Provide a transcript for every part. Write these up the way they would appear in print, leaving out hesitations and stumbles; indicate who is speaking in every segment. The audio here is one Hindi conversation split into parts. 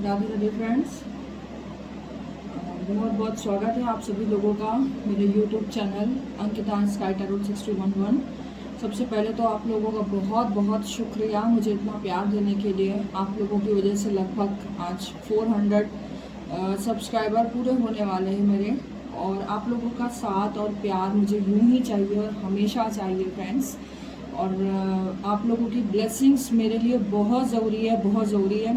Speaker 1: राधे राधे फ्रेंड्स, बहुत बहुत स्वागत है आप सभी लोगों का मेरे YouTube channel Ankita sky tarot 6211। सबसे पहले तो आप लोगों का बहुत बहुत शुक्रिया मुझे इतना प्यार देने के लिए। आप लोगों की वजह से लगभग आज 400 सब्सक्राइबर पूरे होने वाले हैं मेरे, और आप लोगों का साथ और प्यार मुझे यूं ही चाहिए और हमेशा चाहिए फ्रेंड्स। और आप लोगों की ब्लेसिंग्स मेरे लिए बहुत ज़रूरी है, बहुत ज़रूरी है।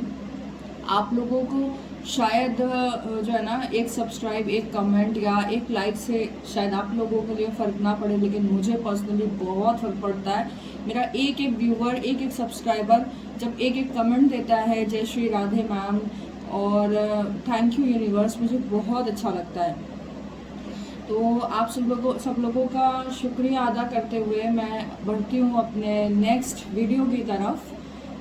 Speaker 1: आप लोगों को शायद जो है ना, एक सब्सक्राइब, एक कमेंट या एक लाइक से शायद आप लोगों के लिए फ़र्क ना पड़े, लेकिन मुझे पर्सनली बहुत फ़र्क पड़ता है। मेरा एक एक व्यूवर, एक एक सब्सक्राइबर जब एक एक कमेंट देता है, जय श्री राधे मैम और थैंक यू यूनिवर्स, मुझे बहुत अच्छा लगता है। तो आप सब लोगों का शुक्रिया अदा करते हुए मैं बढ़ती हूँ अपने नेक्स्ट वीडियो की तरफ,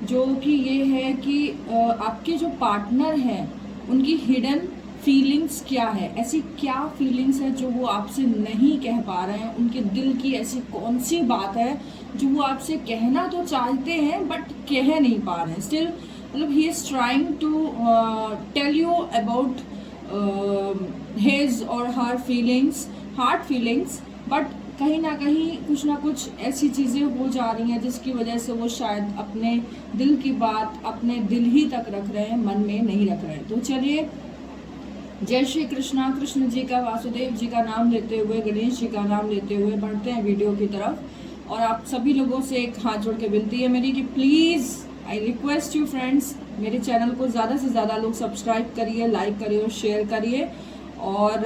Speaker 1: जो कि ये है कि आपके जो पार्टनर हैं उनकी हिडन फीलिंग्स क्या है। ऐसी क्या फीलिंग्स है जो वो आपसे नहीं कह पा रहे हैं, उनके दिल की ऐसी कौन सी बात है जो वो आपसे कहना तो चाहते हैं बट कह नहीं पा रहे हैं। स्टिल मतलब he is trying to tell you about his और her feelings, heart feelings, but कहीं ना कहीं कुछ ना कुछ ऐसी चीज़ें हो जा रही हैं जिसकी वजह से वो शायद अपने दिल की बात अपने दिल ही तक रख रहे हैं, मन में नहीं रख रहे हैं। तो चलिए, जय श्री कृष्णा, कृष्ण जी का, वासुदेव जी का नाम लेते हुए, गणेश जी का नाम लेते हुए बढ़ते हैं वीडियो की तरफ। और आप सभी लोगों से एक हाथ जोड़ के विनती है मेरी कि please I request you friends, मेरे चैनल को ज़्यादा से ज़्यादा लोग सब्सक्राइब करिए, लाइक करिए और शेयर करिए। और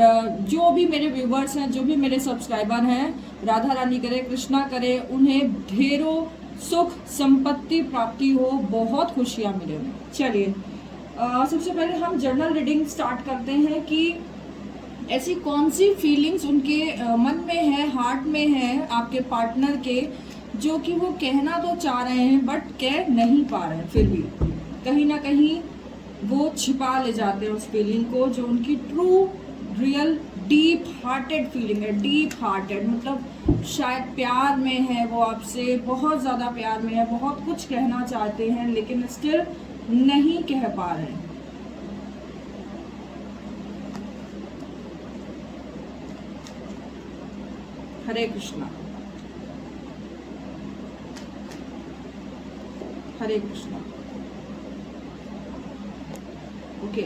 Speaker 1: जो भी मेरे व्यूवर्स हैं, जो भी मेरे सब्सक्राइबर हैं, राधा रानी करे, कृष्णा करे, उन्हें ढेरों सुख संपत्ति प्राप्ति हो, बहुत खुशियाँ मिले। चलिए, सबसे पहले हम जर्नल रीडिंग स्टार्ट करते हैं कि ऐसी कौन सी फीलिंग्स उनके मन में है, हार्ट में है आपके पार्टनर के, जो कि वो कहना तो चाह रहे हैं बट कह नहीं पा रहे हैं। फिर भी कहीं ना कहीं वो छिपा ले जाते हैं उस फीलिंग को, जो उनकी true real deep hearted feeling है। डीप हार्टेड मतलब शायद प्यार में है, वो आपसे बहुत ज़्यादा प्यार में है, बहुत कुछ कहना चाहते हैं लेकिन स्टिल नहीं कह पा रहे हैं। हरे कृष्णा, हरे कृष्णा। ओके,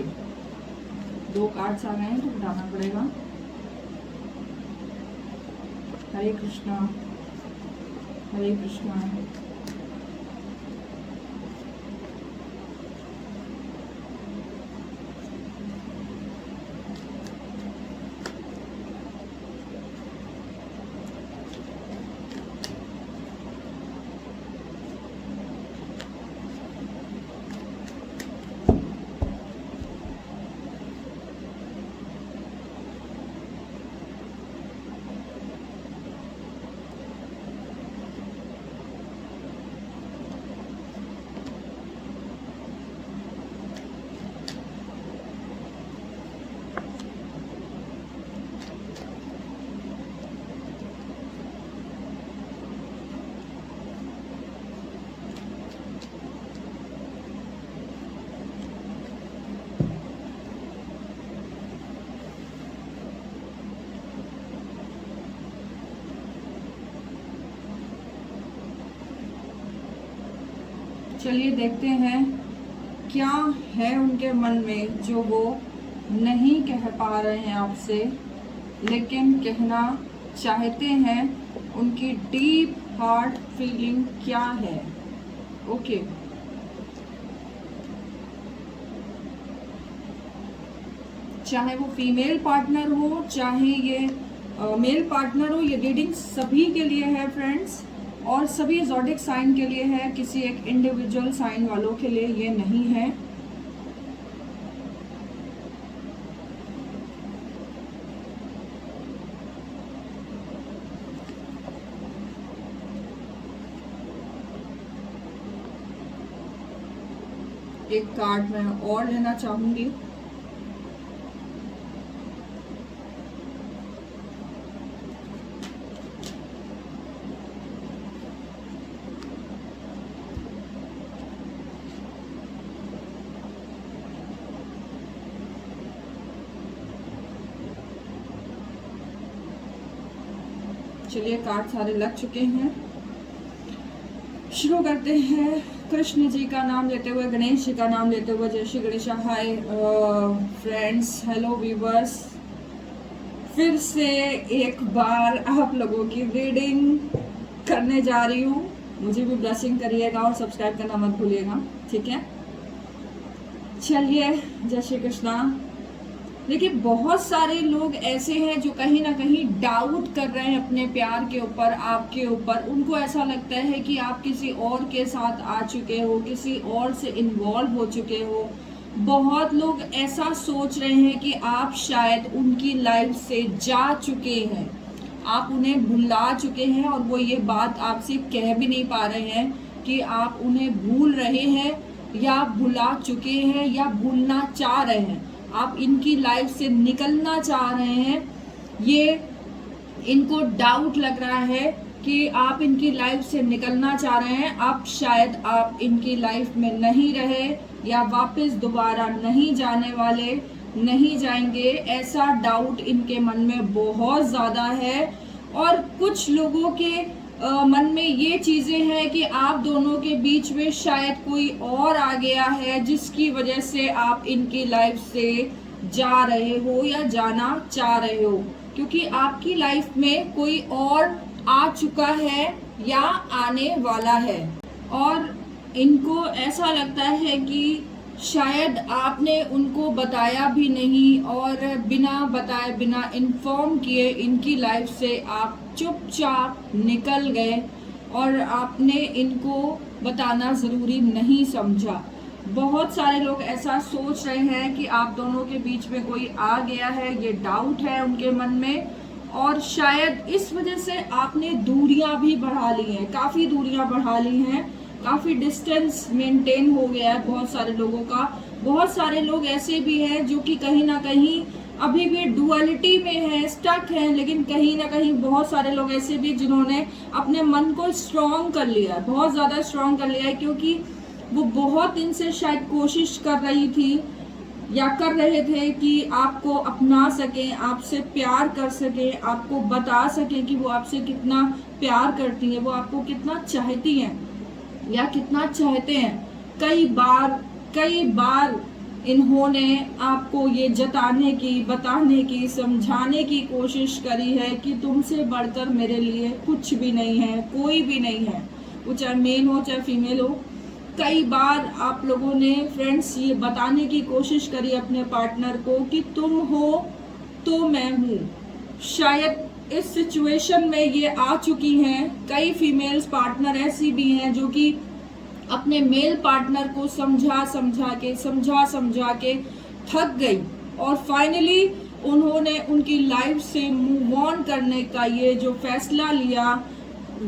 Speaker 1: 2 कार्ड्स आ गए हैं तो हटाना पड़ेगा। हरे कृष्णा, हरे कृष्णा। चलिए देखते हैं क्या है उनके मन में जो वो नहीं कह पा रहे हैं आपसे, लेकिन कहना चाहते हैं। उनकी डीप हार्ट फीलिंग क्या है। ओके, चाहे वो फीमेल पार्टनर हो, चाहे ये मेल पार्टनर हो, ये रीडिंग सभी के लिए है फ्रेंड्स, और सभी ज़ोडिक साइन के लिए है, किसी एक इंडिविजुअल साइन वालों के लिए ये नहीं है। एक कार्ड मैं और लेना चाहूंगी। चलिए कार्ड सारे लग चुके हैं, शुरू करते हैं। कृष्ण जी का नाम लेते हुए, गणेश जी का नाम लेते हुए, जय Shri Ganesh. Hi friends, hello viewers, फिर से एक बार आप लोगों की रीडिंग करने जा रही हूँ। मुझे भी ब्लेसिंग करिएगा और सब्सक्राइब करना मत भूलिएगा, ठीक है। चलिए, जय श्री कृष्णा। देखिए, बहुत सारे लोग ऐसे हैं जो कहीं ना कहीं डाउट कर रहे हैं अपने प्यार के ऊपर, आपके ऊपर। उनको ऐसा लगता है कि आप किसी और के साथ आ चुके हो, किसी और से इन्वॉल्व हो चुके हो। बहुत लोग ऐसा सोच रहे हैं कि आप शायद उनकी लाइफ से जा चुके हैं, आप उन्हें भुला चुके हैं, और वो ये बात आपसे कह भी नहीं पा रहे हैं कि आप उन्हें भूल रहे हैं या भुला चुके हैं या भूलना चाह रहे हैं। आप इनकी लाइफ से निकलना चाह रहे हैं, ये इनको डाउट लग रहा है कि आप इनकी लाइफ से निकलना चाह रहे हैं। आप शायद आप इनकी लाइफ में नहीं रहे या वापस दोबारा नहीं जाने वाले, नहीं जाएंगे, ऐसा डाउट इनके मन में बहुत ज़्यादा है। और कुछ लोगों के मन में ये चीज़ें हैं कि आप दोनों के बीच में शायद कोई और आ गया है, जिसकी वजह से आप इनकी लाइफ से जा रहे हो या जाना चाह रहे हो, क्योंकि आपकी लाइफ में कोई और आ चुका है या आने वाला है। और इनको ऐसा लगता है कि शायद आपने उनको बताया भी नहीं, और बिना बताए, बिना इन्फॉर्म किए इनकी लाइफ से आप चुपचाप निकल गए और आपने इनको बताना ज़रूरी नहीं समझा। बहुत सारे लोग ऐसा सोच रहे हैं कि आप दोनों के बीच में कोई आ गया है, ये डाउट है उनके मन में, और शायद इस वजह से आपने दूरियां भी बढ़ा ली हैं, काफ़ी दूरियां बढ़ा ली हैं, काफ़ी डिस्टेंस मेंटेन हो गया है बहुत सारे लोगों का। बहुत सारे लोग ऐसे भी हैं जो कि कहीं ना कहीं अभी भी डुअलिटी में है, स्टक हैं, लेकिन कहीं ना कहीं बहुत सारे लोग ऐसे भी जिन्होंने अपने मन को स्ट्रॉन्ग कर लिया है, बहुत ज़्यादा स्ट्रॉन्ग कर लिया है, क्योंकि वो बहुत दिन से शायद कोशिश कर रही थी या कर रहे थे कि आपको अपना सकें, आपसे प्यार कर सकें, आपको बता सकें कि वो आपसे कितना प्यार करती हैं, वो आपको कितना चाहती हैं या कितना चाहते हैं। कई बार इन्होंने आपको ये जताने की, बताने की, समझाने की कोशिश करी है कि तुमसे बढ़कर मेरे लिए कुछ भी नहीं है, कोई भी नहीं है, वो चाहे मेल हो चाहे फीमेल हो। कई बार आप लोगों ने फ्रेंड्स ये बताने की कोशिश करी अपने पार्टनर को कि तुम हो तो मैं हूँ। शायद इस सिचुएशन में ये आ चुकी हैं। कई फीमेल्स पार्टनर ऐसी भी हैं जो कि अपने मेल पार्टनर को समझा समझा के थक गई, और फाइनली उन्होंने उनकी लाइफ से मूव ऑन करने का ये जो फैसला लिया,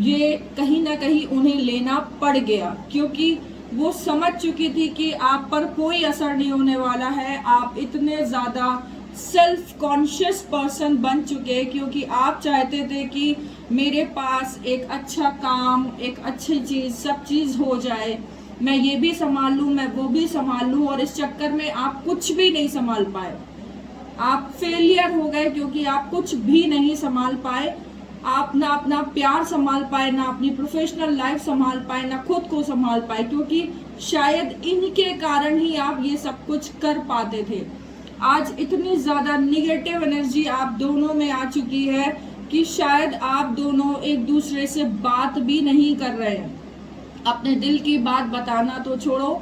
Speaker 1: ये कहीं ना कहीं उन्हें लेना पड़ गया, क्योंकि वो समझ चुकी थी कि आप पर कोई असर नहीं होने वाला है। आप इतने ज़्यादा सेल्फ कॉन्शियस पर्सन बन चुके, क्योंकि आप चाहते थे कि मेरे पास एक अच्छा काम, एक अच्छी चीज़, सब चीज़ हो जाए, मैं ये भी संभाल लूँ, मैं वो भी संभाल लूँ, और इस चक्कर में आप कुछ भी नहीं संभाल पाए। आप फेलियर हो गए, क्योंकि आप कुछ भी नहीं संभाल पाए। आप ना अपना प्यार संभाल पाए, ना अपनी प्रोफेशनल लाइफ संभाल पाए, ना खुद को संभाल पाए, क्योंकि शायद इनके कारण ही आप ये सब कुछ कर पाते थे। आज इतनी ज़्यादा निगेटिव एनर्जी आप दोनों में आ चुकी है कि शायद आप दोनों एक दूसरे से बात भी नहीं कर रहे हैं। अपने दिल की बात बताना तो छोड़ो,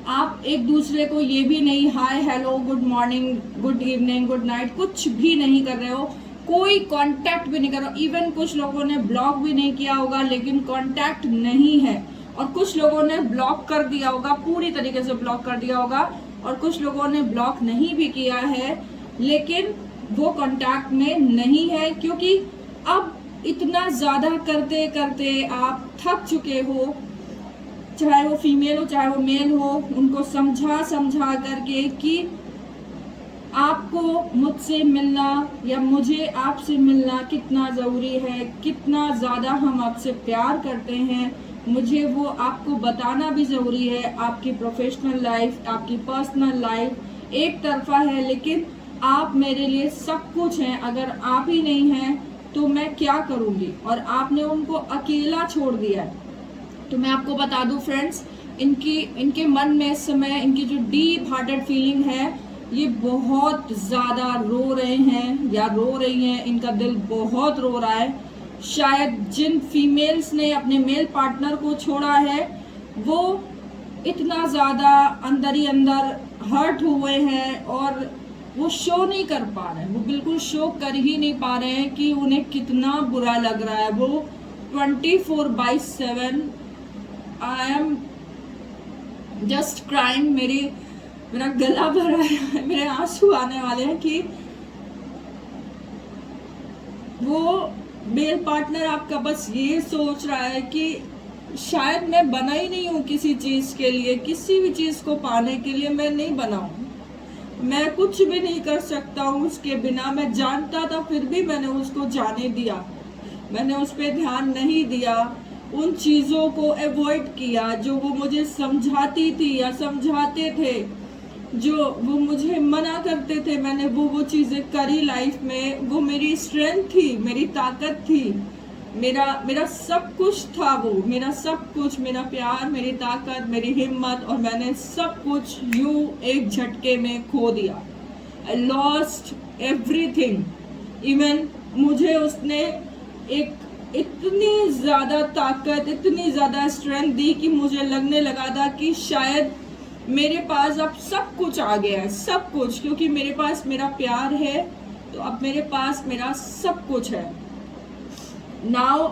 Speaker 1: आप एक दूसरे को ये भी नहीं hi hello good morning good evening good night कुछ भी नहीं कर रहे हो, कोई कांटेक्ट भी नहीं कर रहे हो। इवन कुछ लोगों ने ब्लॉक भी नहीं किया होगा, लेकिन कांटेक्ट नहीं है, और कुछ लोगों ने ब्लॉक कर दिया होगा, पूरी तरीके से ब्लॉक कर दिया होगा, और कुछ लोगों ने ब्लॉक नहीं भी किया है, लेकिन वो कांटेक्ट में नहीं है, क्योंकि अब इतना ज़्यादा करते करते आप थक चुके हो। चाहे वो फीमेल हो चाहे वो मेल हो, उनको समझा करके कि आपको मुझसे मिलना या मुझे आपसे मिलना कितना ज़रूरी है, कितना ज़्यादा हम आपसे प्यार करते हैं, मुझे वो आपको बताना भी ज़रूरी है। आपकी प्रोफेशनल लाइफ, आपकी पर्सनल लाइफ एक तरफा है, लेकिन आप मेरे लिए सब कुछ हैं। अगर आप ही नहीं हैं तो मैं क्या करूँगी, और आपने उनको अकेला छोड़ दिया है। तो मैं आपको बता दूं फ्रेंड्स, इनके मन में इस समय इनकी जो डीप हार्टेड फीलिंग है, ये बहुत ज़्यादा रो रहे हैं या रो रही हैं, इनका दिल बहुत रो रहा है। शायद जिन फीमेल्स ने अपने मेल पार्टनर को छोड़ा है वो इतना ज़्यादा अंदर ही अंदर हर्ट हुए हैं और वो शो नहीं कर पा रहे हैं, वो बिल्कुल शो कर ही नहीं पा रहे हैं कि उन्हें कितना बुरा लग रहा है। वो 24/7 आई एम जस्ट क्राइंग, मेरा गला भरा है, मेरे आंसू आने वाले हैं कि वो मेल पार्टनर आपका बस ये सोच रहा है कि शायद मैं बना ही नहीं हूँ किसी चीज़ के लिए, किसी भी चीज़ को पाने के लिए मैं नहीं बना हूँ, मैं कुछ भी नहीं कर सकता हूँ उसके बिना। मैं जानता था फिर भी मैंने उसको जाने दिया, मैंने उस पर ध्यान नहीं दिया, उन चीज़ों को अवॉइड किया जो वो मुझे समझाती थी या समझाते थे, जो वो मुझे मना करते थे, मैंने वो चीज़ें करी लाइफ में। वो मेरी स्ट्रेंथ थी, मेरी ताकत थी, मेरा सब कुछ था, वो मेरा सब कुछ, मेरा प्यार, मेरी ताकत, मेरी हिम्मत, और मैंने सब कुछ यूं एक झटके में खो दिया। I lost everything. इवन मुझे उसने एक इतनी ज़्यादा ताकत, इतनी ज़्यादा स्ट्रेंथ दी कि मुझे लगने लगा था कि शायद मेरे पास अब सब कुछ आ गया है, सब कुछ, क्योंकि मेरे पास मेरा प्यार है, तो अब मेरे पास मेरा सब कुछ है। नाउ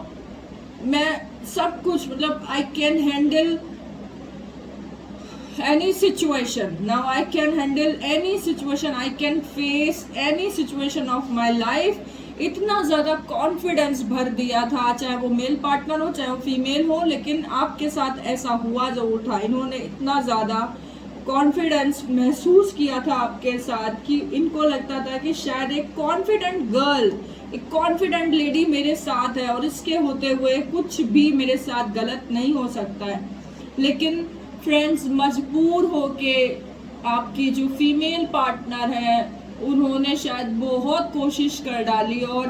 Speaker 1: मैं सब कुछ, मतलब I can handle any situation, now I can handle any situation, I can face any situation of my life। इतना ज़्यादा कॉन्फिडेंस भर दिया था, चाहे वो मेल पार्टनर हो चाहे वो फीमेल हो, लेकिन आपके साथ ऐसा हुआ जरूर था। इन्होंने इतना ज़्यादा कॉन्फिडेंस महसूस किया था आपके साथ कि इनको लगता था कि शायद एक कॉन्फिडेंट गर्ल, एक कॉन्फिडेंट लेडी मेरे साथ है और इसके होते हुए कुछ भी मेरे साथ गलत नहीं हो सकता है। लेकिन फ्रेंड्स, मजबूर होके आपकी जो फीमेल पार्टनर है उन्होंने शायद बहुत कोशिश कर डाली और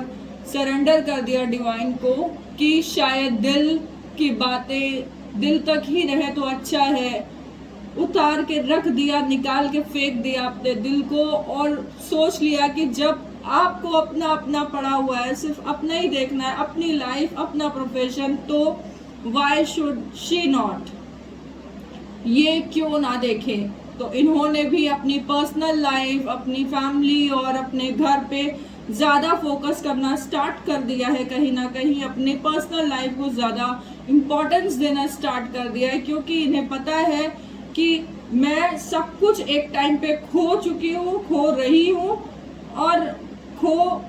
Speaker 1: सरेंडर कर दिया डिवाइन को कि शायद दिल की बातें दिल तक ही रहे तो अच्छा है। उतार के रख दिया, निकाल के फेंक दिया अपने दिल को, और सोच लिया कि जब आपको अपना अपना पड़ा हुआ है, सिर्फ अपना ही देखना है, अपनी लाइफ, अपना प्रोफेशन, तो वाई शुड शी नॉट, ये क्यों ना देखें। तो इन्होंने भी अपनी पर्सनल लाइफ, अपनी फैमिली और अपने घर पे ज़्यादा फोकस करना स्टार्ट कर दिया है। कहीं ना कहीं अपने पर्सनल लाइफ को ज़्यादा इम्पोर्टेंस देना स्टार्ट कर दिया है, क्योंकि इन्हें पता है कि मैं सब कुछ एक टाइम पे खो चुकी हूँ, खो रही हूँ और खो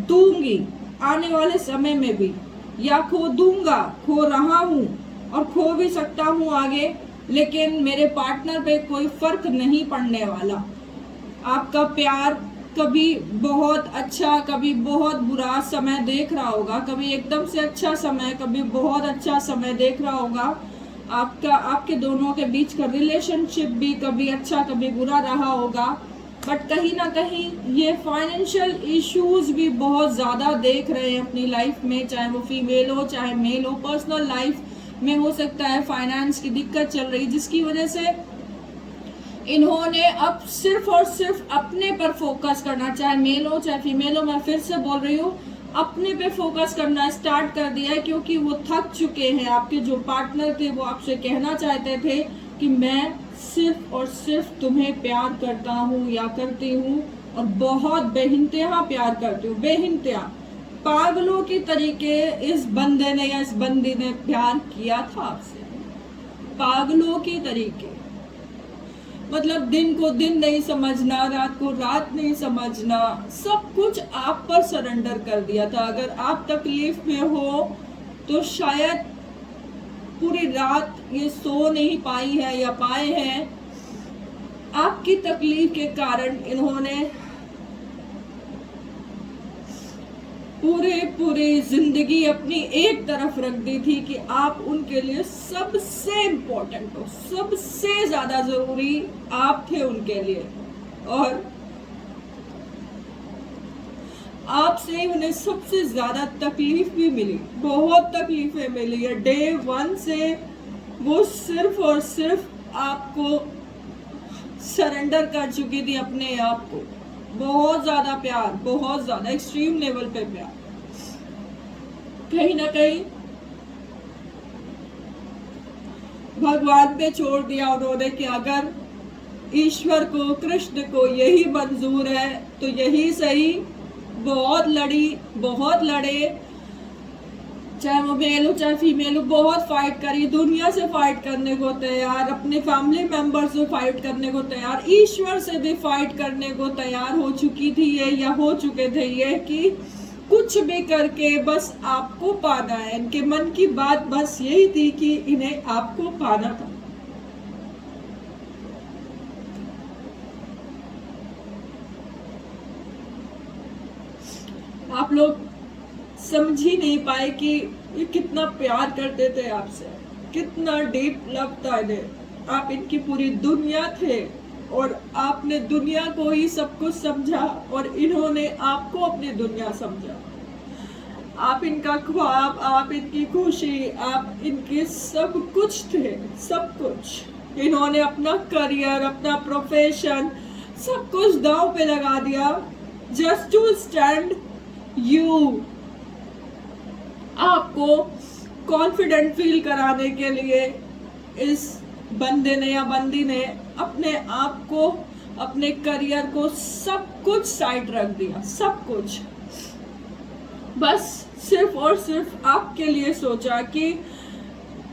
Speaker 1: दूंगी आने वाले समय में भी, या खो दूंगा, खो रहा हूँ और खो भी सकता हूँ आगे, लेकिन मेरे पार्टनर पे कोई फर्क नहीं पड़ने वाला। आपका प्यार कभी बहुत अच्छा, कभी बहुत बुरा समय देख रहा होगा, कभी एकदम से अच्छा समय, कभी बहुत अच्छा समय देख रहा होगा। आपके दोनों के बीच का रिलेशनशिप भी कभी अच्छा कभी बुरा रहा होगा, बट कहीं ना कहीं ये फाइनेंशियल इश्यूज भी बहुत ज़्यादा देख रहे हैं अपनी लाइफ में, चाहे वो फीमेल हो चाहे मेल हो। पर्सनल लाइफ में हो सकता है फाइनेंस की दिक्कत चल रही, जिसकी वजह से इन्होंने अब सिर्फ और सिर्फ अपने पर फोकस करना, चाहे मेल हो चाहे फीमेल हो, मैं फिर से बोल रही हूँ, अपने पे फोकस करना स्टार्ट कर दिया है, क्योंकि वो थक चुके हैं। आपके जो पार्टनर थे वो आपसे कहना चाहते थे कि मैं सिर्फ और सिर्फ तुम्हें प्यार करता हूँ या करती हूँ, और बहुत बेहिंतहा प्यार करती हूँ, बेहिंतहा, पागलों की तरीके इस बंदे ने या इस बंदी ने प्यार किया था आपसे, पागलों की तरीके। मतलब दिन को दिन नहीं समझना, रात को रात नहीं समझना, सब कुछ आप पर सरेंडर कर दिया था। अगर आप तकलीफ में हो तो शायद पूरी रात ये सो नहीं पाई है या पाए हैं, आपकी तकलीफ के कारण इन्होंने पूरी जिंदगी अपनी एक तरफ रख दी थी कि आप उनके लिए सबसे इम्पोर्टेंट हो, सबसे ज्यादा जरूरी आप थे उनके लिए। और आपसे उन्हें सबसे ज्यादा तकलीफ भी मिली, बहुत तकलीफें मिली है। डे 1 से वो सिर्फ और सिर्फ आपको सरेंडर कर चुकी थी अपने आप को। बहुत ज्यादा प्यार, बहुत ज्यादा एक्सट्रीम लेवल पे प्यार। कहीं ना कहीं भगवान पे छोड़ दिया उन्होंने कि अगर ईश्वर को, कृष्ण को यही मंजूर है तो यही सही। बहुत लड़ी, बहुत लड़े, चाहे वो मेल हो चाहे फीमेल हो, बहुत फाइट करी, दुनिया से फाइट करने को तैयार, अपने फैमिली मेंबर से फाइट करने को तैयार, ईश्वर से भी फाइट करने को तैयार हो चुकी थी ये, या हो चुके थे ये, कि कुछ भी करके बस आपको पाना है। इनके मन की बात बस यही थी कि इन्हें आपको पाना था। आप लोग समझ ही नहीं पाए कि ये कितना प्यार करते थे आपसे, कितना डीप लव था इन्हें। आप इनकी पूरी दुनिया थे और आपने दुनिया को ही सब कुछ समझा और इन्होंने आपको अपनी दुनिया समझा। आप इनका ख्वाब, आप इनकी खुशी, आप इनके सब कुछ थे, सब कुछ। इन्होंने अपना करियर, अपना प्रोफेशन, सब कुछ दांव पे लगा दिया जस्ट टू स्टैंड यू। आपको कॉन्फिडेंट फील कराने के लिए इस बंदे ने या बंदी ने अपने आप को, अपने करियर को, सब कुछ साइड रख दिया, सब कुछ। बस सिर्फ और सिर्फ आपके लिए सोचा कि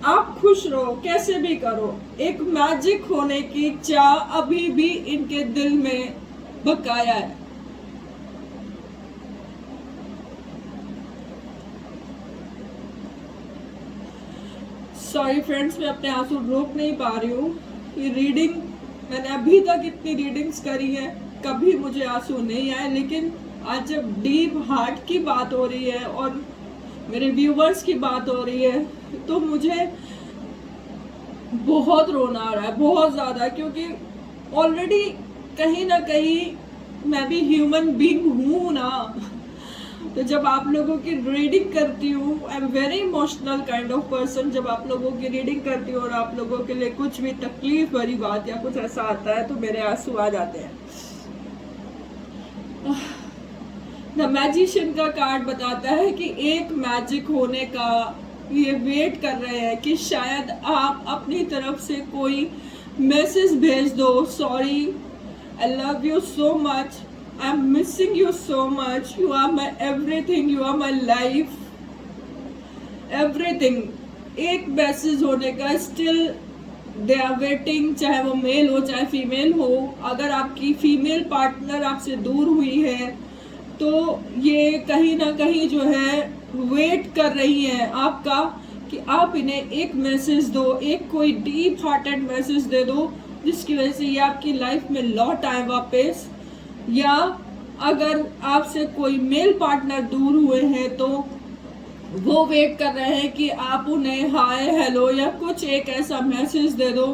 Speaker 1: आप खुश रहो, कैसे भी करो। एक मैजिक होने की चाह अभी भी इनके दिल में बकाया है। सॉरी फ्रेंड्स, मैं अपने आंसू रोक नहीं पा रही हूँ। ये रीडिंग मैंने अभी तक इतनी रीडिंग्स करी है, कभी मुझे आंसू नहीं आए, लेकिन आज जब डीप हार्ट की बात हो रही है और मेरे व्यूवर्स की बात हो रही है तो मुझे बहुत रोना आ रहा है, बहुत ज़्यादा। क्योंकि ऑलरेडी कहीं ना कहीं मैं भी ह्यूमन बीइंग हूँ ना। तो जब आप लोगों की रीडिंग करती हूँ, I am very emotional kind of person. जब आप लोगों की रीडिंग करती हूँ और आप लोगों के लिए कुछ भी तकलीफ भरी बात या कुछ ऐसा आता है तो मेरे आंसू आ जाते हैं। द मैजिशियन का कार्ड बताता है कि एक मैजिक होने का ये वेट कर रहे हैं कि शायद आप अपनी तरफ से कोई मैसेज भेज दो। Sorry, I love you so much, I am missing you so much, you are my everything, you are my life, everything. एक मैसेज होने का स्टिल दे आर वेटिंग, चाहे वो मेल हो चाहे फीमेल हो। अगर आपकी फीमेल पार्टनर आपसे दूर हुई है तो ये कहीं ना कहीं जो है वेट कर रही है आपका कि आप इन्हें एक मैसेज दो, एक कोई डीप हार्टेड मैसेज दे दो जिसकी वजह से ये आपकी लाइफ में लौट आए वापस। या अगर आपसे कोई मेल पार्टनर दूर हुए हैं तो वो वेट कर रहे हैं कि आप उन्हें हाय, हेलो या कुछ एक ऐसा मैसेज दे दो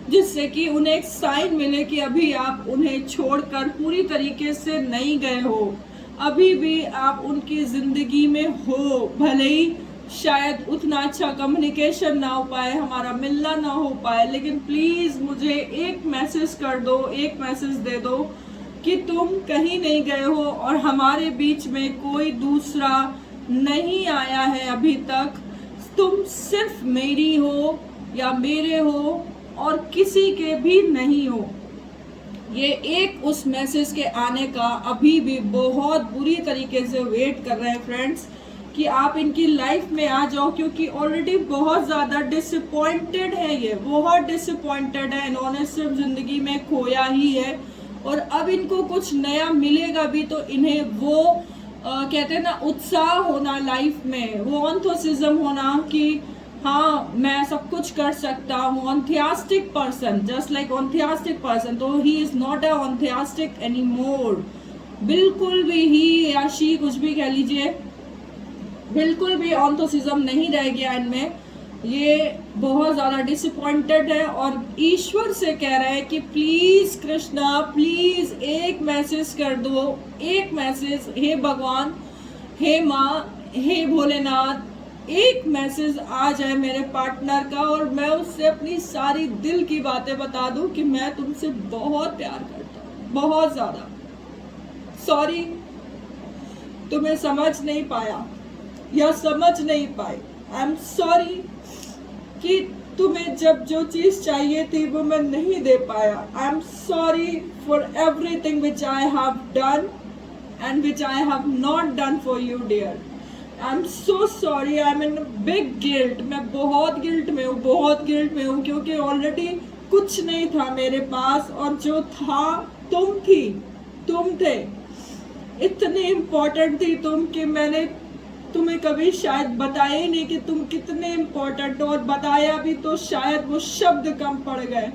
Speaker 1: जिससे कि उन्हें एक साइन मिले कि अभी आप उन्हें छोड़कर पूरी तरीके से नहीं गए हो, अभी भी आप उनकी जिंदगी में हो। भले ही शायद उतना अच्छा कम्युनिकेशन ना हो पाए, हमारा मिलना ना हो पाए, लेकिन प्लीज मुझे एक मैसेज कर दो, एक मैसेज दे दो कि तुम कहीं नहीं गए हो और हमारे बीच में कोई दूसरा नहीं आया है अभी तक। तुम सिर्फ मेरी हो या मेरे हो और किसी के भी नहीं हो। ये एक उस मैसेज के आने का अभी भी बहुत बुरी तरीके से वेट कर रहे हैं फ्रेंड्स कि आप इनकी लाइफ में आ जाओ, क्योंकि ऑलरेडी बहुत ज़्यादा डिसअपॉइंटेड है, ये बहुत डिसअपॉइंटेड है। इन्होंने सिर्फ ज़िंदगी में खोया ही है और अब इनको कुछ नया मिलेगा भी तो इन्हें वो कहते हैं ना उत्साह होना लाइफ में, वो एंथुसिज्म होना कि हाँ मैं सब कुछ कर सकता हूँ। Enthusiastic person, just like enthusiastic person, तो he is not a enthusiastic anymore. बिल्कुल भी ही या शी कुछ भी कह लीजिए, बिल्कुल भी एंथुसिज्म नहीं रह गया इनमें। ये बहुत ज़्यादा डिसअपॉइंटेड है और ईश्वर से कह रहा है कि प्लीज़ कृष्णा, प्लीज़ एक मैसेज कर दो, एक मैसेज, हे भगवान, हे माँ, हे भोलेनाथ, एक मैसेज आ जाए मेरे पार्टनर का और मैं उससे अपनी सारी दिल की बातें बता दूं कि मैं तुमसे बहुत प्यार करता हूँ, बहुत ज़्यादा। सॉरी, तुम्हें समझ नहीं पाया या समझ नहीं पाई। आई एम सॉरी कि तुम्हें जब जो चीज़ चाहिए थी वो मैं नहीं दे पाया। I am sorry for everything which I have done and which I have not done for you, dear. I'm so sorry. I'm in big guilt. मैं बहुत गिल्ट में हूँ, बहुत गिल्ट में हूँ, क्योंकि ऑलरेडी कुछ नहीं था मेरे पास और जो था तुम थी, तुम थे, इतनी इम्पोर्टेंट थी तुम कि मैंने तुम्हें कभी शायद बताया ही नहीं कि तुम कितने इम्पोर्टेंट हो, और बताया भी तो शायद वो शब्द कम पड़ गए।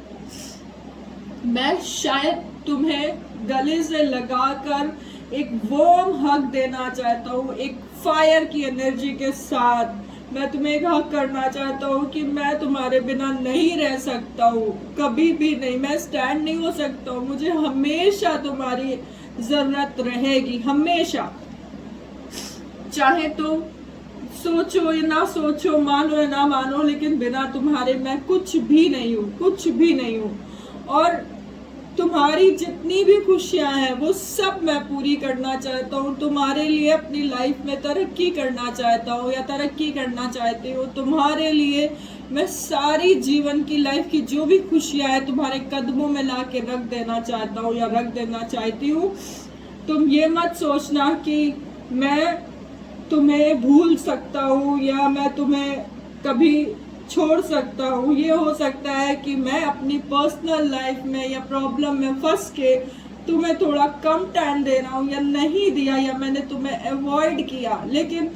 Speaker 1: मैं शायद तुम्हें गले से लगाकर एक वार्म हग देना चाहता हूँ, एक फायर की एनर्जी के साथ मैं तुम्हें एक हग करना चाहता हूँ कि मैं तुम्हारे बिना नहीं रह सकता हूँ, कभी भी नहीं, मैं स्टैंड नहीं हो सकता हूँ, मुझे हमेशा तुम्हारी ज़रूरत रहेगी, हमेशा। चाहे तुम सोचो या ना सोचो, मानो या ना मानो, लेकिन बिना तुम्हारे मैं कुछ भी नहीं हूँ, कुछ भी नहीं हूँ। और तुम्हारी जितनी भी खुशियां हैं वो सब मैं पूरी करना चाहता हूँ, तुम्हारे लिए अपनी लाइफ में तरक्की करना चाहता हूँ या तरक्की करना चाहती हूँ। तुम्हारे लिए मैं सारी जीवन की लाइफ की जो भी खुशियां हैं तुम्हारे कदमों में ला के रख देना चाहता हूँ या रख देना चाहती हूँ। तुम ये मत सोचना कि मैं तुम्हें भूल सकता हूँ या मैं तुम्हें कभी छोड़ सकता हूँ। ये हो सकता है कि मैं अपनी पर्सनल लाइफ में या प्रॉब्लम में फंस के तुम्हें थोड़ा कम टाइम दे रहा हूँ या नहीं दिया या मैंने तुम्हें अवॉइड किया, लेकिन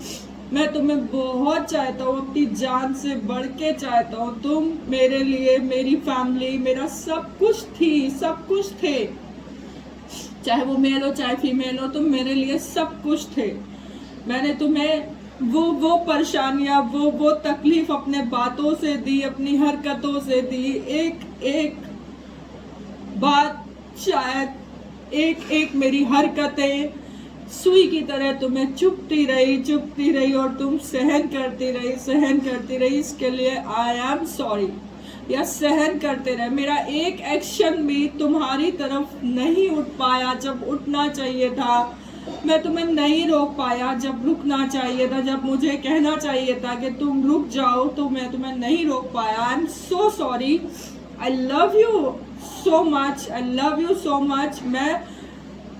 Speaker 1: मैं तुम्हें बहुत चाहता हूँ, अपनी जान से बढ़ के चाहता हूँ। तुम मेरे लिए, मेरी फैमिली, मेरा सब कुछ थी, सब कुछ थे, चाहे वो मेल हो चाहे फीमेल हो, तुम मेरे लिए सब कुछ थे। मैंने तुम्हें वो परेशानियां, वो तकलीफ अपने बातों से दी, अपनी हरकतों से दी। एक एक बात, शायद एक एक मेरी हरकतें सुई की तरह तुम्हें चुभती रही और तुम सहन करती रही। इसके लिए आई एम सॉरी। या सहन करते रहे, मेरा एक एक्शन भी तुम्हारी तरफ नहीं उठ पाया जब उठना चाहिए था, मैं तुम्हें नहीं रोक पाया जब रुकना चाहिए था, जब मुझे कहना चाहिए था कि तुम रुक जाओ, तो मैं तुम्हें नहीं रोक पाया। I am so sorry. I love you so much, I love you so much. मैं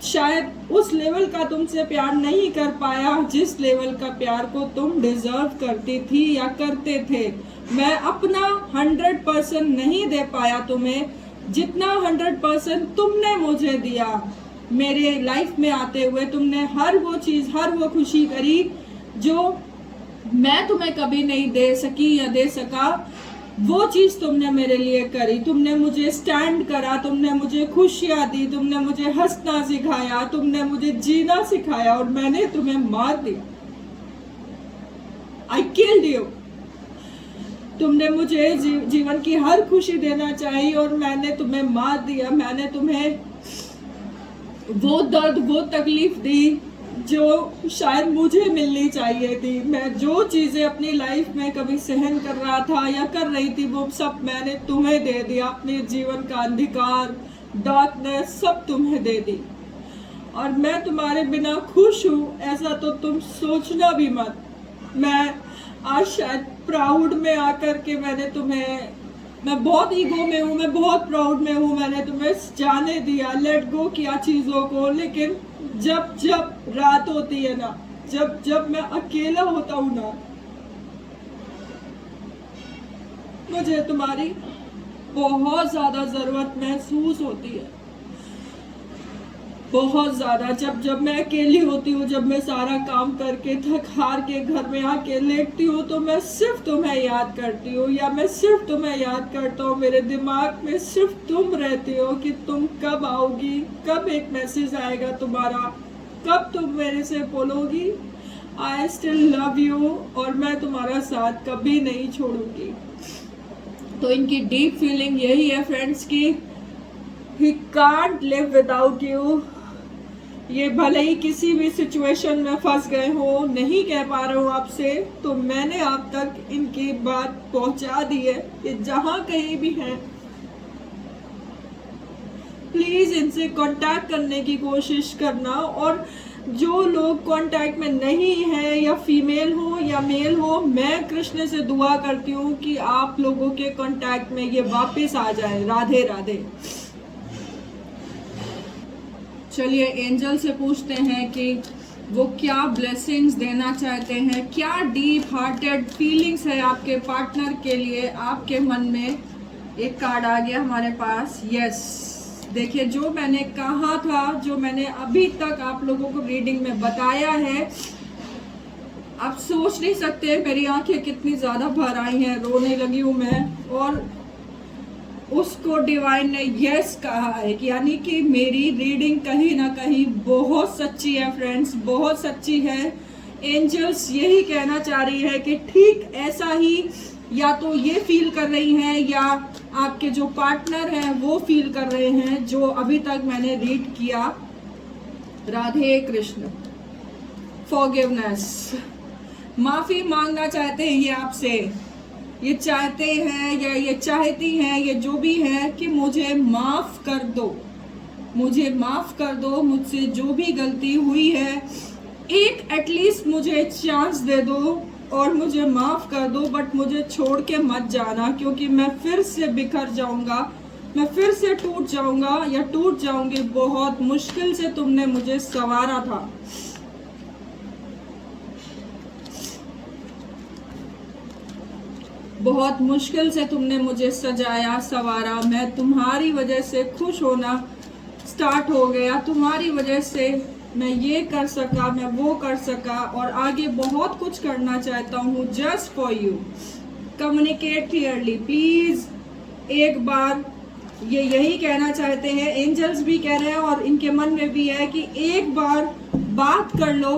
Speaker 1: शायद उस लेवल का तुमसे प्यार नहीं कर पाया जिस लेवल का प्यार को तुम डिजर्व करती थी या करते थे। मैं अपना 100% नहीं दे पाया तुम्हें, जितना 100% तुमने मुझे दिया। मेरे लाइफ में आते हुए तुमने हर वो चीज़, हर वो खुशी करी जो मैं तुम्हें कभी नहीं दे सकी या दे सका। वो चीज़ तुमने मेरे लिए करी। तुमने मुझे स्टैंड करा, तुमने मुझे खुशियाँ दी, तुमने मुझे हंसना सिखाया, तुमने मुझे जीना सिखाया, और मैंने तुम्हें मार दिया। I killed you. तुमने मुझे जीवन की हर खुशी देना चाहिए और मैंने तुम्हें मार दिया। मैंने तुम्हें वो दर्द, वो तकलीफ दी जो शायद मुझे मिलनी चाहिए थी। मैं जो चीज़ें अपनी लाइफ में कभी सहन कर रहा था या कर रही थी, वो सब मैंने तुम्हें दे दिया। अपने जीवन का अंधकार, डार्कनेस सब तुम्हें दे दी, और मैं तुम्हारे बिना खुश हूँ ऐसा तो तुम सोचना भी मत। मैं आज शायद प्राउड में आकर के मैं बहुत ईगो में हूँ, मैं बहुत प्राउड में हूँ, मैंने तुम्हें जाने दिया, लेट गो किया चीज़ों को। लेकिन जब जब रात होती है ना, जब जब मैं अकेला होता हूँ ना, मुझे तुम्हारी बहुत ज़्यादा ज़रूरत महसूस होती है, बहुत ज़्यादा। जब जब मैं अकेली होती हूँ, जब मैं सारा काम करके थक हार के घर में आके लेटती हूँ, तो मैं सिर्फ तुम्हें याद करती हूँ, या मैं सिर्फ तुम्हें याद करता हूँ। मेरे दिमाग में सिर्फ तुम रहती हो कि तुम कब आओगी, कब एक मैसेज आएगा तुम्हारा, कब तुम मेरे से बोलोगी आई स्टिल लव यू और मैं तुम्हारा साथ कभी नहीं छोड़ूंगी। तो इनकी डीप फीलिंग यही है फ्रेंड्स कि he can't live without you. ये भले ही किसी भी सिचुएशन में फंस गए हो, नहीं कह पा रहे हो आपसे, तो मैंने आप तक इनकी बात पहुंचा दी है। ये जहां कहीं भी हैं प्लीज इनसे कांटेक्ट करने की कोशिश करना। और जो लोग कांटेक्ट में नहीं है, या फीमेल हो या मेल हो, मैं कृष्ण से दुआ करती हूँ कि आप लोगों के कांटेक्ट में ये वापस आ जाए। राधे राधे। चलिए एंजल से पूछते हैं कि वो क्या ब्लेसिंग्स देना चाहते हैं, क्या डीप हार्टेड फीलिंग्स है आपके पार्टनर के लिए आपके मन में। एक कार्ड आ गया हमारे पास, यस। देखिए जो मैंने कहा था, जो मैंने अभी तक आप लोगों को रीडिंग में बताया है, आप सोच नहीं सकते मेरी आंखें कितनी ज्यादा भर आई हैं, रोने लगी हूं मैं। और उसको डिवाइन ने यस कहा है कि यानी कि मेरी रीडिंग कहीं ना कहीं बहुत सच्ची है फ्रेंड्स, बहुत सच्ची है। एंजल्स यही कहना चाह रही है कि ठीक ऐसा ही या तो ये फील कर रही हैं, या आपके जो पार्टनर हैं वो फील कर रहे हैं, जो अभी तक मैंने रीड किया। राधे कृष्ण। फॉरगिवनेस, माफी मांगना चाहते हैं ये आपसे। ये चाहते हैं या ये चाहती हैं, ये जो भी है, कि मुझे माफ कर दो, मुझे माफ कर दो, मुझसे जो भी गलती हुई है एक एटलीस्ट मुझे चांस दे दो और मुझे माफ कर दो, बट मुझे छोड़ के मत जाना, क्योंकि मैं फिर से बिखर जाऊंगा, मैं फिर से टूट जाऊंगा या टूट जाऊंगी। बहुत मुश्किल से तुमने मुझे संवारा था। बहुत मुश्किल से तुमने मुझे सजाया संवारा। मैं तुम्हारी वजह से खुश होना स्टार्ट हो गया, तुम्हारी वजह से मैं ये कर सका, मैं वो कर सका, और आगे बहुत कुछ करना चाहता हूँ just for you. Communicate clearly please. एक बार ये यही कहना चाहते हैं, एंजल्स भी कह रहे हैं और इनके मन में भी है कि एक बार बात कर लो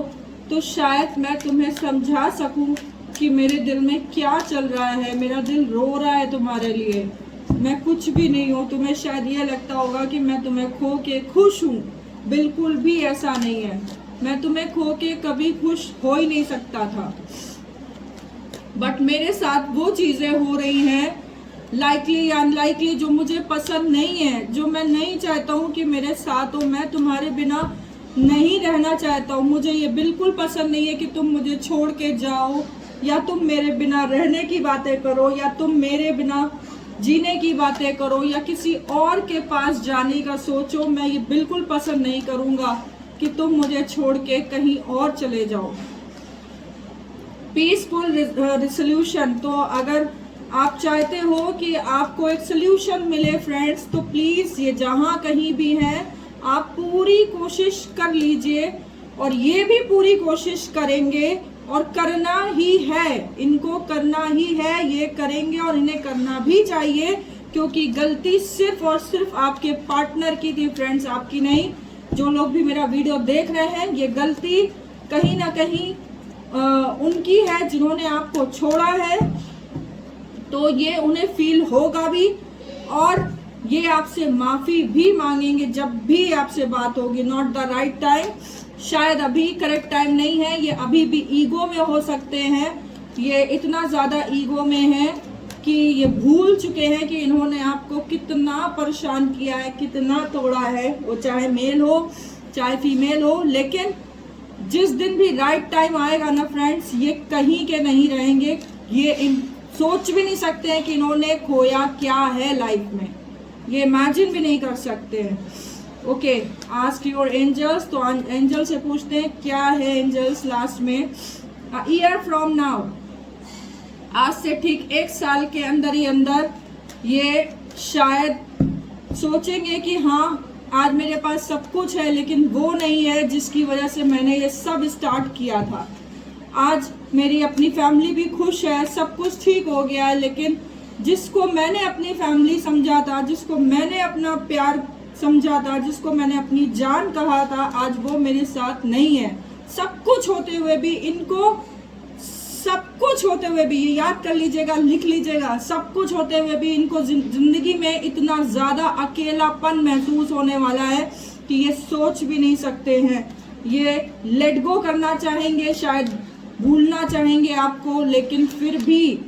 Speaker 1: तो शायद मैं तुम्हें समझा सकूं कि मेरे दिल में क्या चल रहा है। मेरा दिल रो रहा है तुम्हारे लिए, मैं कुछ भी नहीं हूँ। तुम्हें शायद ये लगता होगा कि मैं तुम्हें खो के खुश हूँ, बिल्कुल भी ऐसा नहीं है। मैं तुम्हें खो के कभी खुश हो ही नहीं सकता था, बट मेरे साथ वो चीजें हो रही हैं लाइकली या अनलाइकली जो मुझे पसंद नहीं है, जो मैं नहीं चाहता हूँ कि मेरे साथ हो। मैं तुम्हारे बिना नहीं रहना चाहता हूँ। मुझे ये बिल्कुल पसंद नहीं है कि तुम मुझे छोड़ के जाओ, या तुम मेरे बिना रहने की बातें करो, या तुम मेरे बिना जीने की बातें करो, या किसी और के पास जाने का सोचो। मैं ये बिल्कुल पसंद नहीं करूँगा कि तुम मुझे छोड़ के कहीं और चले जाओ। पीसफुल रिसोल्यूशन, तो अगर आप चाहते हो कि आपको एक सोल्यूशन मिले फ्रेंड्स, तो प्लीज़ ये जहाँ कहीं भी हैं आप पूरी कोशिश कर लीजिए, और ये भी पूरी कोशिश करेंगे और करना ही है, इनको करना ही है, ये करेंगे और इन्हें करना भी चाहिए, क्योंकि गलती सिर्फ और सिर्फ आपके पार्टनर की थी फ्रेंड्स, आपकी नहीं। जो लोग भी मेरा वीडियो देख रहे हैं, ये गलती कहीं ना कहीं उनकी है जिन्होंने आपको छोड़ा है, तो ये उन्हें फील होगा भी, और ये आपसे माफ़ी भी मांगेंगे जब भी आपसे बात होगी। नॉट द राइट टाइम, शायद अभी करेक्ट टाइम नहीं है, ये अभी भी ईगो में हो सकते हैं। ये इतना ज़्यादा ईगो में है कि ये भूल चुके हैं कि इन्होंने आपको कितना परेशान किया है, कितना तोड़ा है, वो चाहे मेल हो चाहे फीमेल हो। लेकिन जिस दिन भी राइट टाइम आएगा ना फ्रेंड्स, ये कहीं के नहीं रहेंगे। ये सोच भी नहीं सकते हैं कि इन्होंने खोया क्या है लाइफ में, ये इमेजिन भी नहीं कर सकते हैं। ओके, आस्क योर एंजल्स, तो एंजल से पूछते हैं क्या है एंजल्स लास्ट में। ईयर फ्रॉम नाउ, आज से ठीक 1 साल के अंदर ही अंदर ये शायद सोचेंगे कि हाँ आज मेरे पास सब कुछ है, लेकिन वो नहीं है जिसकी वजह से मैंने ये सब स्टार्ट किया था। आज मेरी अपनी फैमिली भी खुश है, सब कुछ ठीक हो गया है, लेकिन जिसको मैंने अपनी फैमिली समझा था, जिसको मैंने अपना प्यार समझा था, जिसको मैंने अपनी जान कहा था, आज वो मेरे साथ नहीं है। सब कुछ होते हुए भी इनको, सब कुछ होते हुए भी, ये याद कर लीजिएगा, लिख लीजिएगा, सब कुछ होते हुए भी इनको जिंदगी में इतना ज़्यादा अकेलापन महसूस होने वाला है कि ये सोच भी नहीं सकते हैं। ये लेट गो करना चाहेंगे, शायद भूलना चाहेंगे आपको, लेकिन फिर भी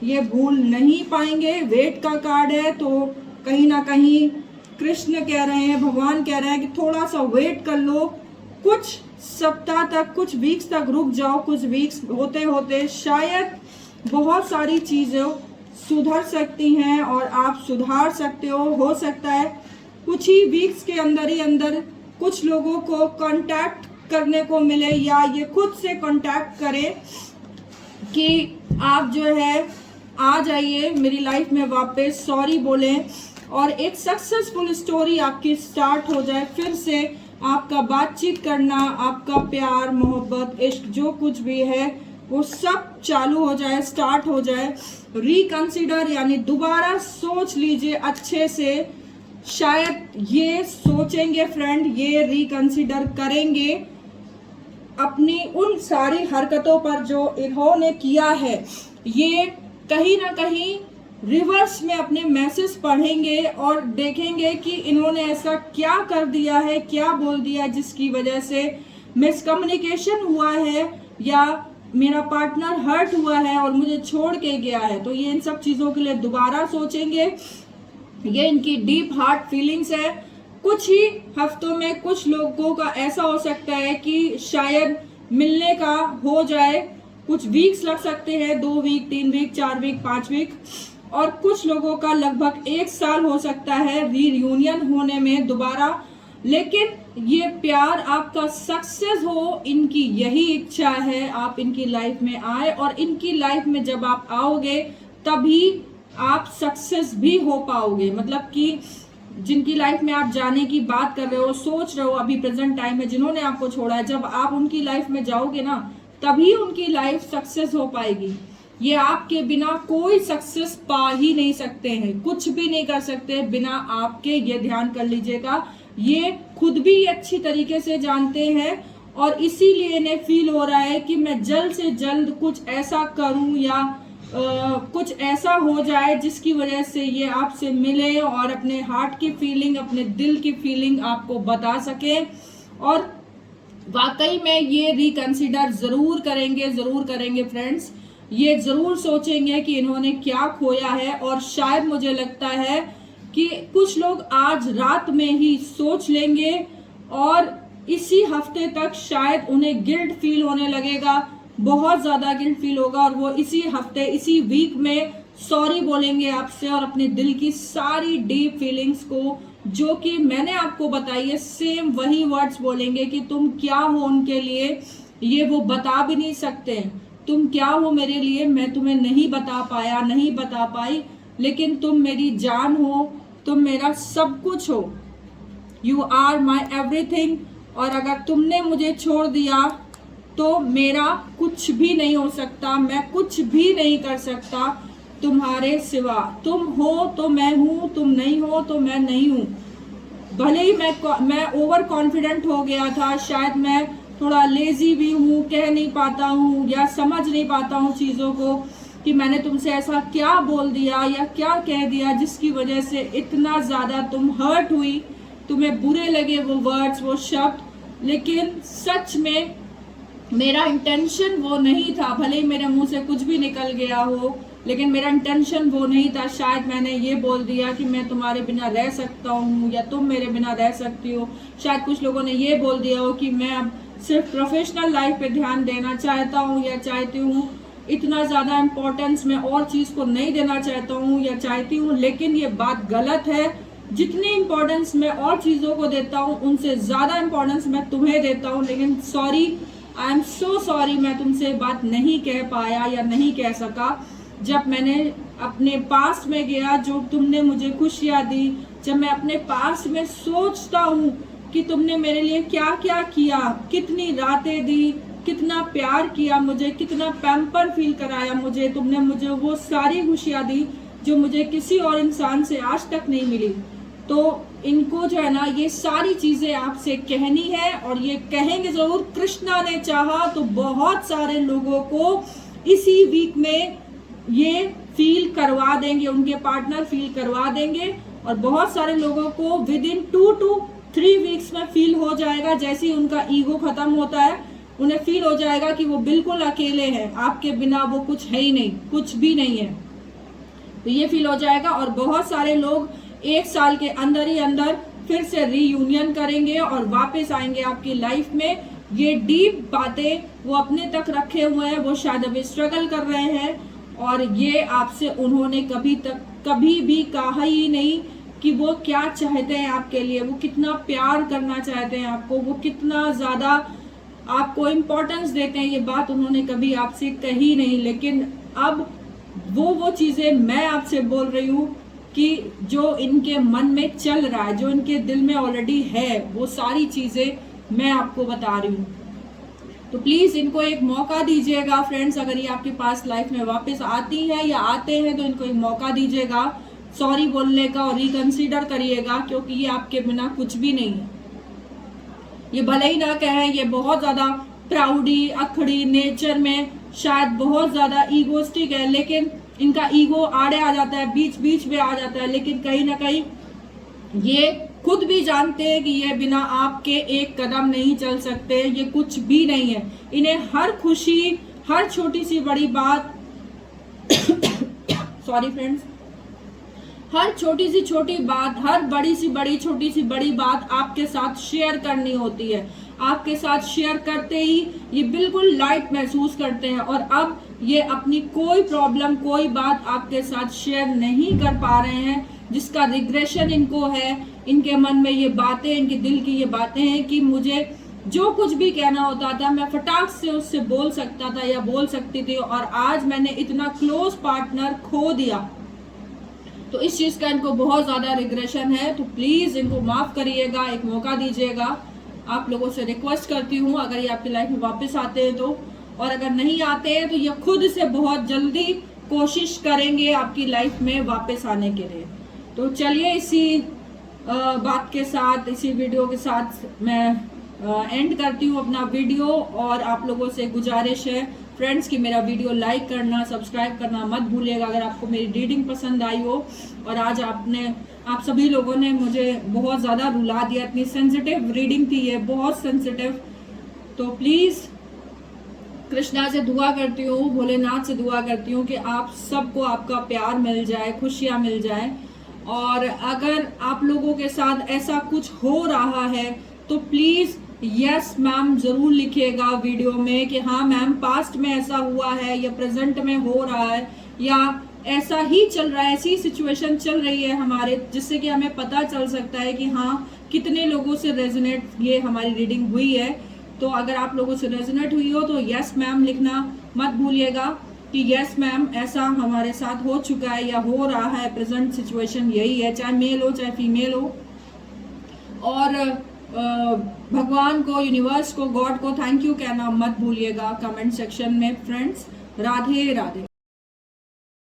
Speaker 1: ये भूल नहीं पाएंगे। वेट का कार्ड है, तो कहीं ना कहीं कृष्ण कह रहे हैं, भगवान कह रहे हैं कि थोड़ा सा वेट कर लो, कुछ सप्ताह तक, कुछ वीक्स तक रुक जाओ। कुछ वीक्स होते होते शायद बहुत सारी चीज़ें सुधर सकती हैं और आप सुधार सकते हो सकता है कुछ ही वीक्स के अंदर ही अंदर कुछ लोगों को कांटेक्ट करने को मिले, या ये खुद से कांटेक्ट करें कि आप जो है आ जाइए मेरी लाइफ में वापस, सॉरी बोलें और एक सक्सेसफुल स्टोरी आपकी स्टार्ट हो जाए। फिर से आपका बातचीत करना, आपका प्यार, मोहब्बत, इश्क जो कुछ भी है वो सब चालू हो जाए, स्टार्ट हो जाए। रिकंसिडर यानी दोबारा सोच लीजिए अच्छे से। शायद ये सोचेंगे फ्रेंड, ये रिकंसिडर करेंगे अपनी उन सारी हरकतों पर जो इन्होंने किया है। ये कहीं ना कहीं रिवर्स में अपने मैसेज पढ़ेंगे और देखेंगे कि इन्होंने ऐसा क्या कर दिया है, क्या बोल दिया जिसकी वजह से मिसकम्युनिकेशन हुआ है या मेरा पार्टनर हर्ट हुआ है और मुझे छोड़ के गया है। तो ये इन सब चीज़ों के लिए दोबारा सोचेंगे। ये इनकी डीप हार्ट फीलिंग्स है। कुछ ही हफ्तों में कुछ लोगों का ऐसा हो सकता है कि शायद मिलने का हो जाए, कुछ वीक्स लग सकते हैं, 2 वीक, 3 वीक, 4 वीक, 5 वीक, और कुछ लोगों का लगभग 1 साल हो सकता है रीयूनियन होने में दोबारा। लेकिन ये प्यार आपका सक्सेस हो, इनकी यही इच्छा है, आप इनकी लाइफ में आए और इनकी लाइफ में जब आप आओगे तभी आप सक्सेस भी हो पाओगे। मतलब कि जिनकी लाइफ में आप जाने की बात कर रहे हो, सोच रहे हो अभी प्रेजेंट टाइम में, जिन्होंने आपको छोड़ा है, जब आप उनकी लाइफ में जाओगे ना तभी उनकी लाइफ सक्सेस हो पाएगी। ये आपके बिना कोई सक्सेस पा ही नहीं सकते हैं, कुछ भी नहीं कर सकते बिना आपके, ये ध्यान कर लीजिएगा। ये खुद भी अच्छी तरीके से जानते हैं और इसीलिए इन्हें फील हो रहा है कि मैं जल्द से जल्द कुछ ऐसा करूं या कुछ ऐसा हो जाए जिसकी वजह से ये आपसे मिले और अपने हार्ट की फीलिंग, अपने दिल की फीलिंग आपको बता सके। और वाकई में ये रिकंसिडर ज़रूर करेंगे फ्रेंड्स। ये ज़रूर सोचेंगे कि इन्होंने क्या खोया है। और शायद मुझे लगता है कि कुछ लोग आज रात में ही सोच लेंगे और इसी हफ्ते तक शायद उन्हें गिल्ट फील होने लगेगा, बहुत ज़्यादा गिल्ट फील होगा, और वो इसी हफ्ते, इसी वीक में सॉरी बोलेंगे आपसे और अपने दिल की सारी डीप फीलिंग्स को, जो कि मैंने आपको बताई है, सेम वही वर्ड्स बोलेंगे कि तुम क्या हो उनके लिए, ये वो बता भी नहीं सकते। तुम क्या हो मेरे लिए, मैं तुम्हें नहीं बता पाया, नहीं बता पाई, लेकिन तुम मेरी जान हो, तुम मेरा सब कुछ हो, यू आर माई एवरीथिंग। और अगर तुमने मुझे छोड़ दिया तो मेरा कुछ भी नहीं हो सकता, मैं कुछ भी नहीं कर सकता तुम्हारे सिवा। तुम हो तो मैं हूँ, तुम नहीं हो तो मैं नहीं हूँ। भले ही मैं ओवर कॉन्फिडेंट हो गया था, शायद मैं थोड़ा लेजी भी हूँ, कह नहीं पाता हूँ या समझ नहीं पाता हूँ चीज़ों को कि मैंने तुमसे ऐसा क्या बोल दिया या क्या कह दिया जिसकी वजह से इतना ज़्यादा तुम हर्ट हुई, तुम्हें बुरे लगे वो वर्ड्स, वो शब्द। लेकिन सच में मेरा इंटेंशन वो नहीं था, भले ही मेरे मुंह से कुछ भी निकल गया हो, लेकिन मेरा इंटेंशन वो नहीं था। शायद मैंने ये बोल दिया कि मैं तुम्हारे बिना रह सकता हूँ या तुम मेरे बिना रह सकती हो। शायद कुछ लोगों ने ये बोल दिया हो कि मैं अब सिर्फ प्रोफेशनल लाइफ पे ध्यान देना चाहता हूँ या चाहती हूँ, इतना ज़्यादा इम्पोर्टेंस मैं और चीज़ को नहीं देना चाहता हूँ या चाहती हूँ। लेकिन ये बात गलत है। जितनी इम्पोर्टेंस मैं और चीज़ों को देता हूँ उनसे ज़्यादा इम्पोर्टेंस मैं तुम्हें देता हूँ। लेकिन sorry, I am so sorry, मैं तुमसे बात नहीं कह पाया या नहीं कह सका। जब मैंने अपने पास में गया, जो तुमने मुझे खुशियाँ दी, जब मैं अपने पास में सोचता हूँ कि तुमने मेरे लिए क्या क्या किया, कितनी रातें दी, कितना प्यार किया मुझे, कितना पैम्पर फील कराया मुझे, तुमने मुझे वो सारी खुशियाँ दी जो मुझे किसी और इंसान से आज तक नहीं मिली। तो इनको जो है ना ये सारी चीजें आपसे कहनी है, और ये कहेंगे जरूर। कृष्णा ने चाहा तो बहुत सारे लोगों को इसी वीक में ये फील करवा देंगे, उनके पार्टनर फील करवा देंगे, और बहुत सारे लोगों को विद इन 2 to 3 वीक्स में फील हो जाएगा। जैसे ही उनका ईगो खत्म होता है, उन्हें फील हो जाएगा कि वो बिल्कुल अकेले हैं, आपके बिना वो कुछ है ही नहीं, कुछ भी नहीं है, तो ये फील हो जाएगा। और बहुत सारे लोग 1 साल के अंदर ही अंदर फिर से रीयूनियन करेंगे और वापस आएंगे आपकी लाइफ में। ये डीप बातें वो अपने तक रखे हुए हैं, वो शायद अभी स्ट्रगल कर रहे हैं, और ये आपसे उन्होंने कभी भी कहा ही नहीं कि वो क्या चाहते हैं आपके लिए, वो कितना प्यार करना चाहते हैं आपको, वो कितना ज़्यादा आपको इम्पोर्टेंस देते हैं, ये बात उन्होंने कभी आपसे कही नहीं। लेकिन अब वो चीज़ें मैं आपसे बोल रही हूँ कि जो इनके मन में चल रहा है, जो इनके दिल में ऑलरेडी है, वो सारी चीज़ें मैं आपको बता रही हूँ। तो प्लीज़ इनको एक मौका दीजिएगा फ्रेंड्स। अगर ये आपके पास लाइफ में वापस आती हैं या आते हैं तो इनको एक मौका दीजिएगा सॉरी बोलने का, और रिकंसीडर करिएगा, क्योंकि ये आपके बिना कुछ भी नहीं है। ये भले ही ना कहें, ये बहुत ज़्यादा प्राउडी अखड़ी नेचर में शायद बहुत ज़्यादा ईगोस्टिक है, लेकिन इनका ईगो आड़े आ जाता है, बीच बीच में आ जाता है, लेकिन कहीं ना कहीं ये खुद भी जानते हैं कि ये बिना आपके एक कदम नहीं चल सकते, ये कुछ भी नहीं है। इन्हें हर खुशी, हर छोटी सी बड़ी बात सॉरी फ्रेंड्स, हर छोटी सी छोटी बात, हर बड़ी सी बड़ी छोटी सी बड़ी बात आपके साथ शेयर करनी होती है। आपके साथ शेयर करते ही ये बिल्कुल लाइट महसूस करते हैं, और अब ये अपनी कोई प्रॉब्लम, कोई बात आपके साथ शेयर नहीं कर पा रहे हैं, जिसका रिग्रेशन इनको है। इनके मन में ये बातें, इनके दिल की ये बातें हैं कि मुझे जो कुछ भी कहना होता था मैं फटाक से उससे बोल सकता था या बोल सकती थी, और आज मैंने इतना क्लोज पार्टनर खो दिया। तो इस चीज़ का इनको बहुत ज़्यादा रिग्रेशन है। तो प्लीज़ इनको माफ़ करिएगा, एक मौका दीजिएगा। आप लोगों से रिक्वेस्ट करती हूँ, अगर ये आपकी लाइफ में वापस आते हैं तो, और अगर नहीं आते हैं तो ये खुद से बहुत जल्दी कोशिश करेंगे आपकी लाइफ में वापस आने के लिए। तो चलिए इसी बात के साथ, इसी वीडियो के साथ मैं एंड करती हूँ अपना वीडियो, और आप लोगों से गुजारिश है फ्रेंड्स कि मेरा वीडियो लाइक करना, सब्सक्राइब करना मत भूलिएगा अगर आपको मेरी रीडिंग पसंद आई हो। और आज आप सभी लोगों ने मुझे बहुत ज़्यादा रुला दिया, इतनी सेंसिटिव रीडिंग थी ये, बहुत सेंसिटिव। तो प्लीज़ कृष्णा से दुआ करती हूँ, भोलेनाथ से दुआ करती हूँ कि आप सबको आपका प्यार मिल जाए, खुशियाँ मिल जाए। और अगर आप लोगों के साथ ऐसा कुछ हो रहा है तो प्लीज़ यस मैम ज़रूर लिखिएगा वीडियो में कि हाँ मैम पास्ट में ऐसा हुआ है, या प्रेजेंट में हो रहा है, या ऐसा ही चल रहा है, ऐसी सिचुएशन चल रही है हमारे, जिससे कि हमें पता चल सकता है कि हाँ कितने लोगों से रेजोनेट ये हमारी रीडिंग हुई है। तो अगर आप लोगों से रेजोनेट हुई हो तो यस मैम लिखना मत भूलिएगा कि यस मैम ऐसा हमारे साथ हो चुका है या हो रहा है, प्रेजेंट सिचुएशन यही है, चाहे मेल हो चाहे फीमेल हो। और भगवान को, यूनिवर्स को, गॉड को थैंक यू कहना मत भूलिएगा कमेंट सेक्शन में फ्रेंड्स। राधे राधे।